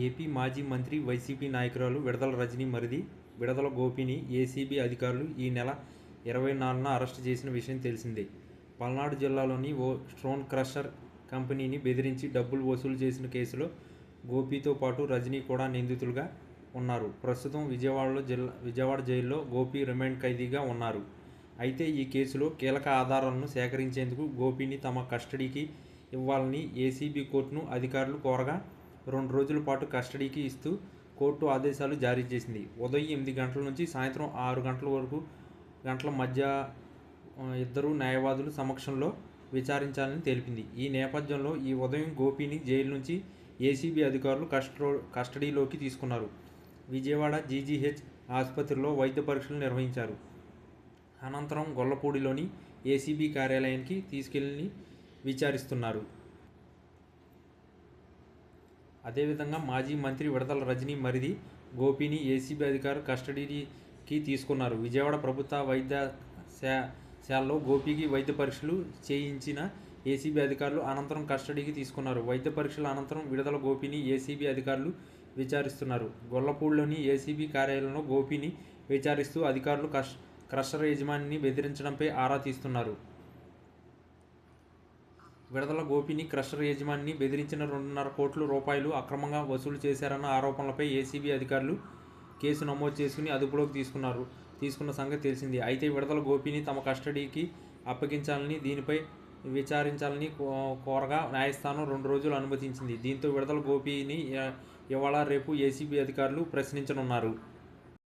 AP మాజీ మంత్రి, YCP నాయకురాలు విడదల రజనీ మరిది విడదల గోపిని ఏసీబీ అధికారులు ఈ నెల 24న అరెస్టు చేసిన విషయం తెలిసిందే. పల్నాడు జిల్లాలోని ఓ స్టోన్ క్రషర్ కంపెనీని బెదిరించి డబ్బులు వసూలు చేసిన కేసులో గోపితో పాటు రజనీ కూడా నిందితులుగా ఉన్నారు. ప్రస్తుతం విజయవాడ జైల్లో గోపి రిమాండ్ ఖైదీగా ఉన్నారు. అయితే ఈ కేసులో కీలక ఆధారాలను సేకరించేందుకు గోపిని తమ కస్టడీకి ఇవ్వాలని ఏసీబీ కోర్టును అధికారులు కోరగా 2 రోజుల పాటు కస్టడీకి ఇస్తూ కోర్టు ఆదేశాలు జారీ చేసింది. ఉదయం 8 గంటల నుంచి సాయంత్రం 6 గంటల మధ్య ఇద్దరు న్యాయవాదుల సమక్షంలో విచారించాలని తెలిపింది. ఈ నేపథ్యంలో ఈ ఉదయం గోపిని జైలు నుంచి ఏసీబీ అధికారులు కస్టడీలోకి తీసుకున్నారు. విజయవాడ జీజీహెచ్ ఆసుపత్రిలో వైద్య పరీక్షలు నిర్వహించారు. అనంతరం గొల్లపూడిలోని ఏసీబీ కార్యాలయానికి తీసుకెళ్లి విచారిస్తున్నారు. అదేవిధంగా మాజీ మంత్రి విడదల రజనీ మరిది గోపిని ఏసీబీ అధికారులు కస్టడీకి తీసుకున్నారు. విజయవాడ ప్రభుత్వ వైద్యశాలలో గోపికి వైద్య పరీక్షలు చేయించిన ఏసీబీ అధికారులు అనంతరం కస్టడీకి తీసుకున్నారు. వైద్య పరీక్షల అనంతరం విడదల గోపిని ఏసీబీ అధికారులు విచారిస్తున్నారు. గొల్లపూడిలోని ఏసీబీ కార్యాలయంలో గోపిని విచారిస్తూ అధికారులు క్రషర్ యజమానిని బెదిరించడంపై ఆరా తీస్తున్నారు. విడదల గోపిని క్రషర్ యజమానిని బెదిరించిన 2.5 కోట్ల రూపాయలు అక్రమంగా వసూలు చేశారన్న ఆరోపణలపై ఏసీబీ అధికారులు కేసు నమోదు చేసుకుని అదుపులోకి తీసుకున్న సంగతి తెలిసింది. అయితే విడదల గోపిని తమ కస్టడీకి అప్పగించాలని, దీనిపై విచారించాలని కోరగా న్యాయస్థానం 2 రోజులు అనుమతించింది. దీంతో విడదల గోపిని ఇవాళ రేపు ఏసీబీ అధికారులు ప్రశ్నించనున్నారు.